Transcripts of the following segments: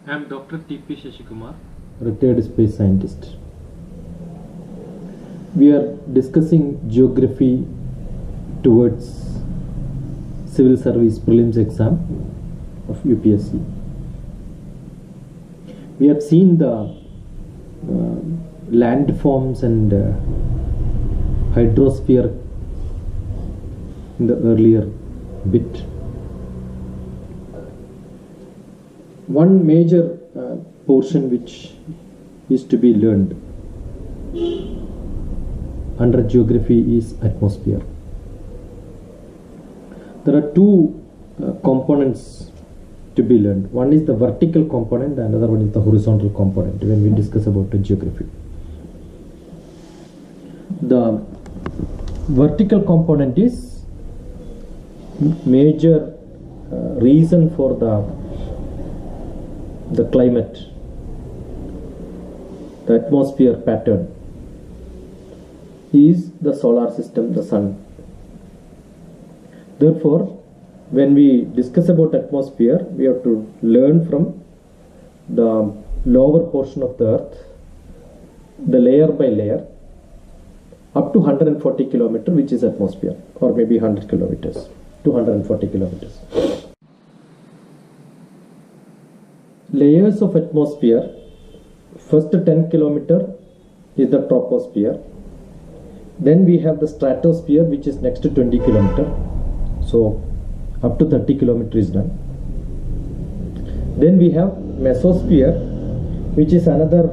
I am Dr. DrTPS, retired space scientist. We are discussing geography towards civil service prelims exam of UPSC. We have seen the landforms and hydrosphere in the earlier bit. One major portion which is to be learned under geography is atmosphere. There are two components to be learned. One is the vertical component, the another one is the horizontal component when we discuss about the geography. The vertical component is major reason for the climate, the atmosphere pattern is the solar system, the sun. Therefore, when we discuss about atmosphere, we have to learn from the lower portion of the earth, the layer by layer, up to 140 kilometers, which is atmosphere, or maybe 100 kilometers, 240 kilometers. Layers of atmosphere, first 10 kilometer is the troposphere. Then we have the stratosphere, which is next to 20 kilometer. So up to 30 kilometer is done. Then we have mesosphere, which is another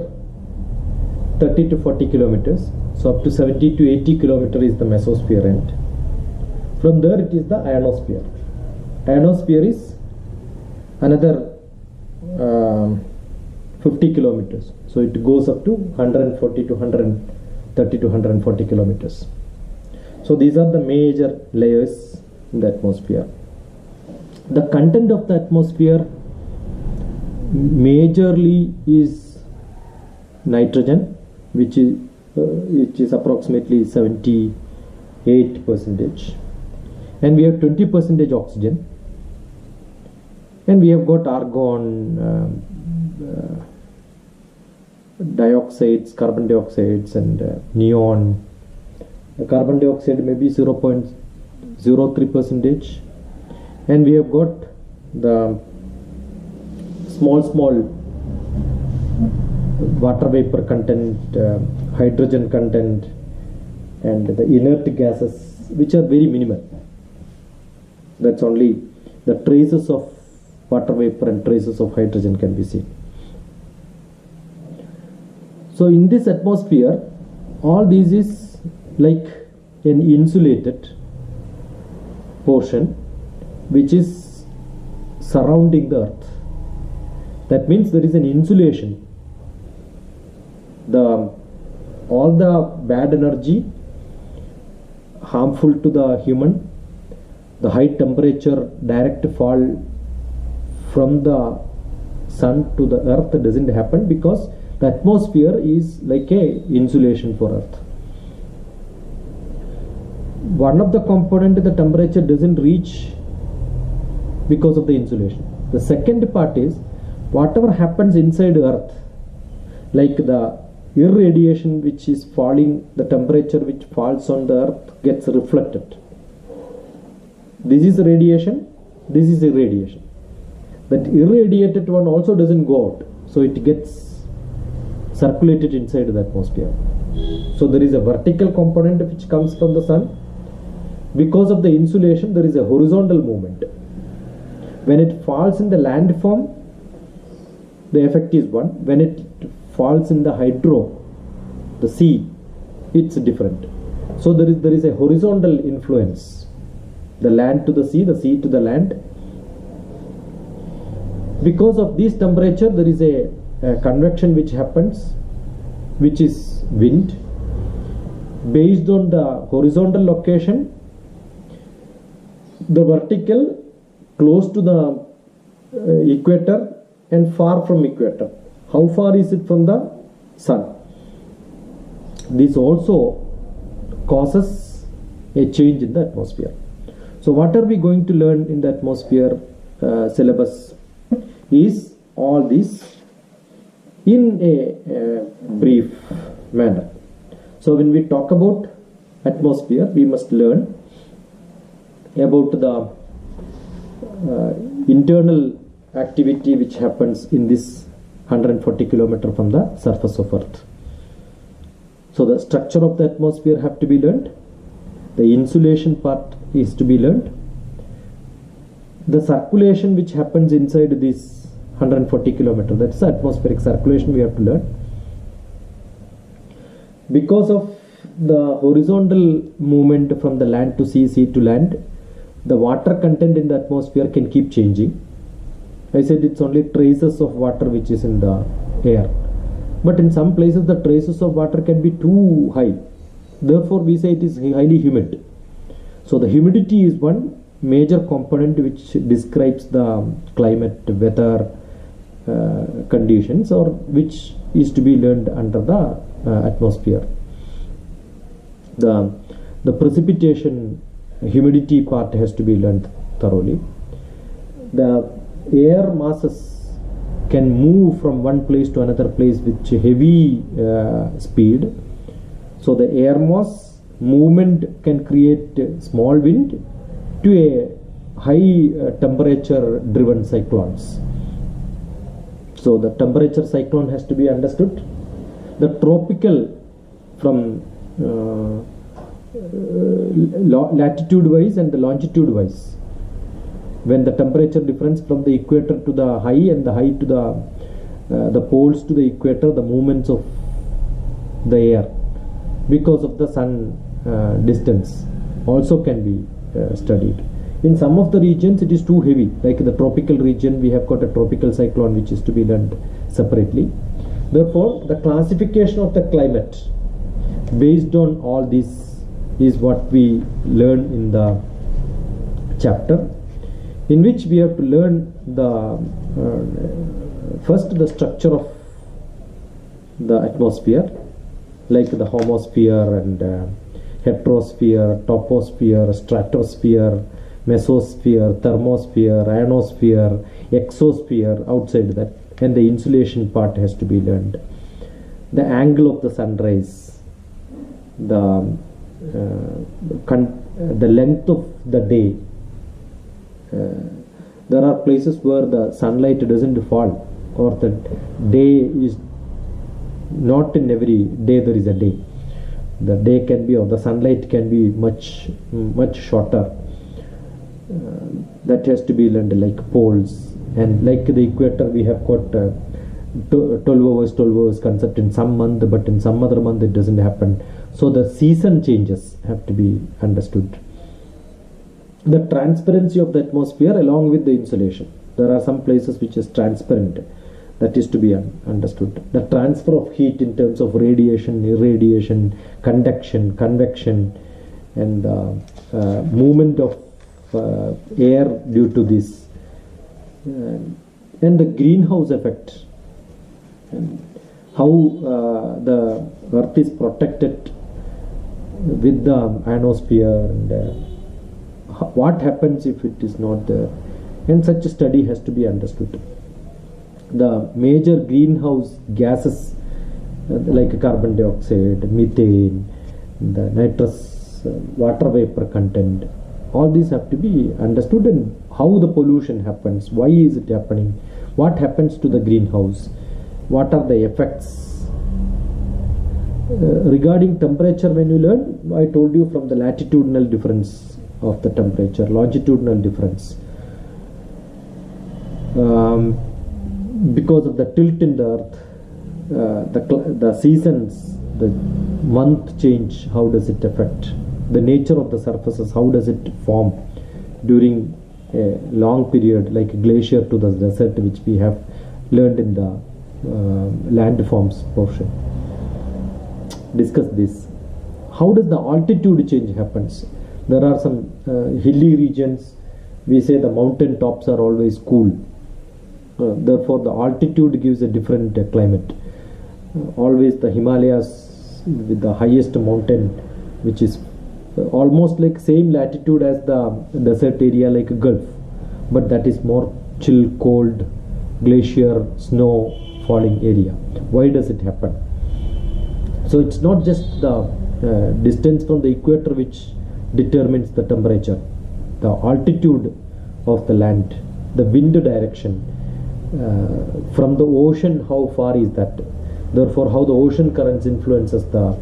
30 to 40 kilometers. So up to 70 to 80 kilometer is the mesosphere end. From there it is the ionosphere. Ionosphere is another 50 kilometers. So it goes up to 140 to 130 to 140 kilometers. So these are the major layers in the atmosphere. The content of the atmosphere majorly is nitrogen, which is approximately 78%, and we have 20% oxygen, and we have got argon, dioxides, carbon dioxides, and neon. The carbon dioxide may be 0.03%, and we have got the small water vapor content, hydrogen content, and the inert gases, which are very minimal. That's only the traces of water vapor and traces of hydrogen can be seen. So in this atmosphere, all this is like an insulated portion which is surrounding the earth. That means there is an insulation. All the bad energy harmful to the human, the high temperature direct fall from the sun to the earth doesn't happen, because the atmosphere is like a insulation for earth. One of the component, the temperature doesn't reach because of the insulation. The second part is whatever happens inside earth, like the irradiation which is falling, the temperature which falls on the earth gets reflected. This is radiation, this is irradiation. That irradiated one also doesn't go out, so it gets circulated inside the atmosphere. So there is a vertical component which comes from the sun. Because of the insulation, there is a horizontal movement. When it falls in the landform, the effect is one. When it falls in the hydro, the sea, it's different. So there is a horizontal influence. The land to the sea to the land. Because of this temperature, there is a convection which happens, which is wind. Based on the horizontal location, the vertical close to the equator and far from equator. How far is it from the sun? This also causes a change in the atmosphere. So what are we going to learn in the atmosphere syllabus is all these in a brief manner. So when we talk about atmosphere, we must learn about the internal activity which happens in this 140 kilometer from the surface of Earth. So the structure of the atmosphere have to be learned. The insulation part is to be learned. The circulation which happens inside this 140 kilometer, that's the atmospheric circulation we have to learn. Because of the horizontal movement from the land to sea, sea to land, the water content in the atmosphere can keep changing. I said it's only traces of water which is in the air. But in some places the traces of water can be too high. Therefore we say it is highly humid. So the humidity is one major component which describes the climate, weather conditions, or which is to be learned under the atmosphere. The precipitation, humidity part has to be learned thoroughly. The air masses can move from one place to another place with heavy speed. So the air mass movement can create small wind to a high temperature driven cyclones. So the temperature cyclone has to be understood. The tropical, from latitude wise and the longitude wise, when the temperature difference from the equator to the high and the high to the poles to the equator, the movements of the air because of the sun distance also can be studied. In some of the regions it is too heavy, like the tropical region we have got a tropical cyclone which is to be learned separately. Therefore the classification of the climate based on all this is what we learn in the chapter, in which we have to learn the first the structure of the atmosphere, like the homosphere and heterosphere, toposphere, stratosphere, mesosphere, thermosphere, ionosphere, exosphere outside that, and the insulation part has to be learned. The angle of the sunrise, the length of the day. There are places where the sunlight doesn't fall, or the day is not in every day there is a day. The day can be, or the sunlight can be much shorter. That has to be learned, like poles, and like the equator we have got 12 hours concept in some month, but in some other month it doesn't happen. So the season changes have to be understood. The transparency of the atmosphere along with the insulation. There are some places which is transparent, that is to be understood. The transfer of heat in terms of radiation, irradiation, conduction, convection, and movement of air due to this, and the greenhouse effect, and how the earth is protected with the ionosphere, and what happens if it is not there, and such a study has to be understood. The major greenhouse gases like carbon dioxide, methane, the nitrous water vapor content, all these have to be understood, and how the pollution happens, why is it happening, what happens to the greenhouse, what are the effects. Regarding temperature, when you learn, I told you from the latitudinal difference of the temperature, longitudinal difference, because of the tilt in the earth, the seasons, the month change, how does it affect the nature of the surfaces, how does it form during a long period, like a glacier to the desert, which we have learned in the landforms portion. Discuss this. How does the altitude change happens? There are some hilly regions, we say the mountain tops are always cool, therefore the altitude gives a different climate. Always the Himalayas with the highest mountain, which is almost like same latitude as the desert area like Gulf, but that is more chill, cold, glacier, snow falling area. Why does it happen? So it's not just the distance from the equator which determines the temperature. The altitude of the land, the wind direction, from the ocean, how far is that? Therefore, how the ocean currents influences the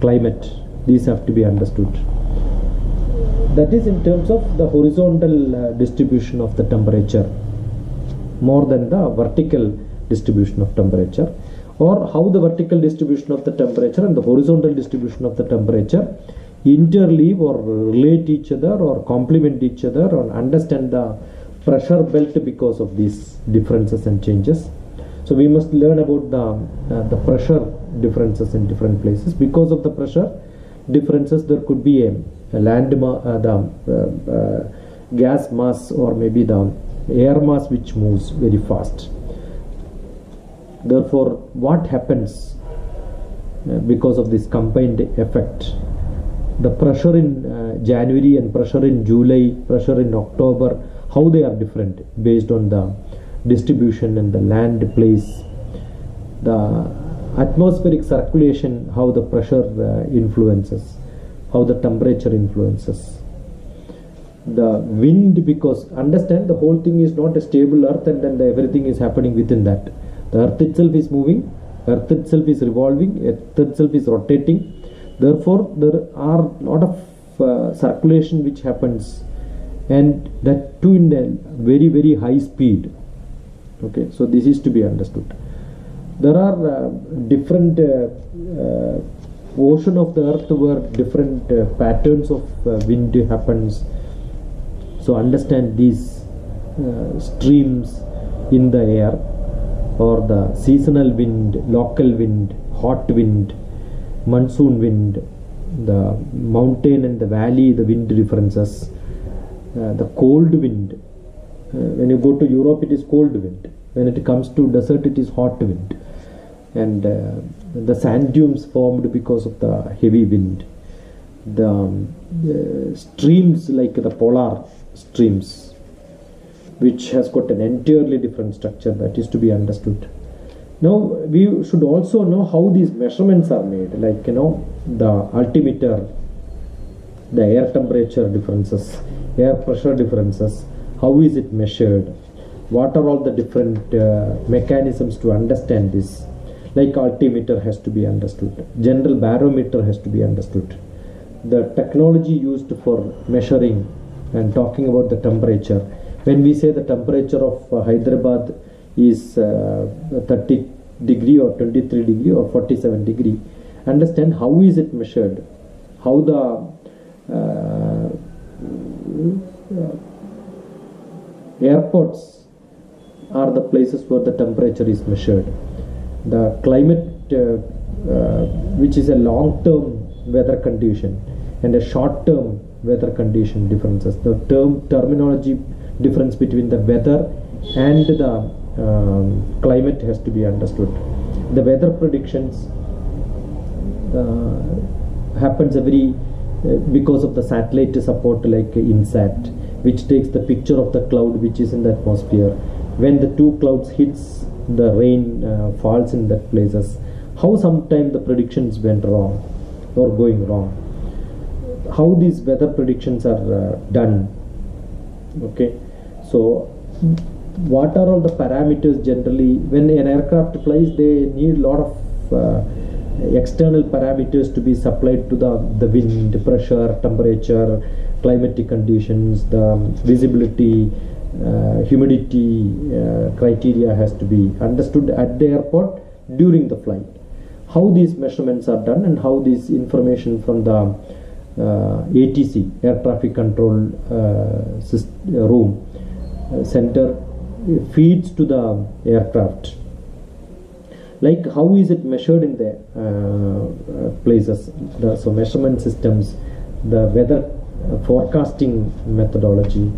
climate. These have to be understood. That is in terms of the horizontal distribution of the temperature more than the vertical distribution of temperature, or how the vertical distribution of the temperature and the horizontal distribution of the temperature interleave or relate each other or complement each other, or understand the pressure belt because of these differences and changes. So we must learn about the pressure differences in different places. Because of the pressure differences, there could be a gas mass or maybe the air mass which moves very fast. Therefore, what happens because of this combined effect? The pressure in January and pressure in July, pressure in October, how they are different based on the distribution and the land place. The atmospheric circulation, how the pressure influences, how the temperature influences. The wind, because understand the whole thing is not a stable earth and then everything is happening within that. The earth itself is moving, earth itself is revolving, earth itself is rotating. Therefore, there are a lot of circulation which happens, and that too in a very, very high speed. Okay, so this is to be understood. There are different ocean of the earth where different patterns of wind happens. So understand these streams in the air, or the seasonal wind, local wind, hot wind, monsoon wind, the mountain and the valley, the wind differences, the cold wind. When you go to Europe, it is cold wind. When it comes to desert, it is hot wind. And the sand dunes formed because of the heavy wind. The streams like the polar streams, which has got an entirely different structure, that is to be understood. Now we should also know how these measurements are made, like the altimeter, the air temperature differences, air pressure differences, how is it measured, what are all the different mechanisms to understand this. Like altimeter has to be understood, general barometer has to be understood, the technology used for measuring and talking about the temperature. When we say the temperature of Hyderabad is 30 degree or 23 degree or 47 degree, understand how is it measured, how the airports are the places where the temperature is measured. The climate, which is a long-term weather condition and a short-term weather condition differences. The terminology difference between the weather and the climate has to be understood. The weather predictions happens because of the satellite support, like INSAT, which takes the picture of the cloud which is in the atmosphere. When the two clouds hits, the rain falls in that places. How sometimes the predictions went wrong or going wrong. How these weather predictions are done. Okay, so what are all the parameters generally? When an aircraft flies, they need a lot of external parameters to be supplied to the wind, pressure, temperature, climatic conditions, the visibility, humidity criteria has to be understood at the airport during the flight. How these measurements are done and how this information from the ATC, air traffic control room center, feeds to the aircraft. Like how is it measured in the places, so measurement systems, the weather forecasting methodology,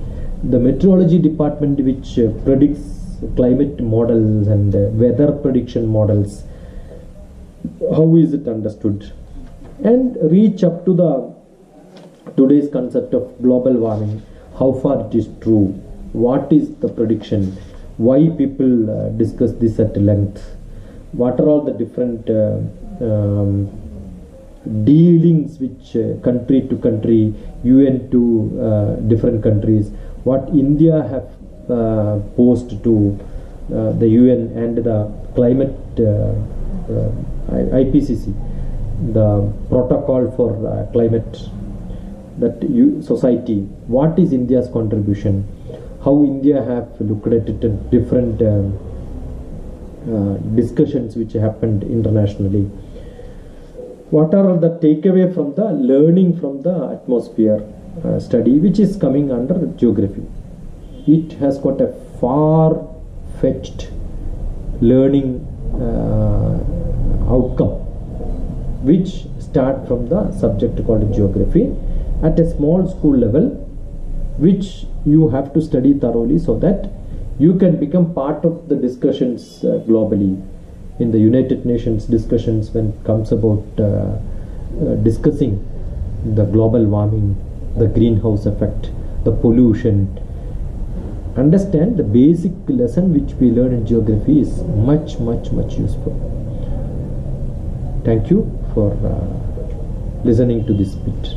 the meteorology department which predicts climate models and weather prediction models, how is it understood, and reach up to the today's concept of global warming, how far it is true, what is the prediction, why people discuss this at length, what are all the different dealings which country to country, UN to different countries, what India have posed to the UN and the climate IPCC, the protocol for climate, that society, what is India's contribution, how India have looked at it at different discussions which happened internationally. What are the takeaway from the learning from the atmosphere study which is coming under geography? It has got a far-fetched learning outcome which start from the subject called geography at a small school level, which you have to study thoroughly so that you can become part of the discussions globally in the United Nations discussions when it comes about discussing the global warming, the greenhouse effect, the pollution. Understand the basic lesson which we learn in geography is much useful. Thank you for listening to this bit.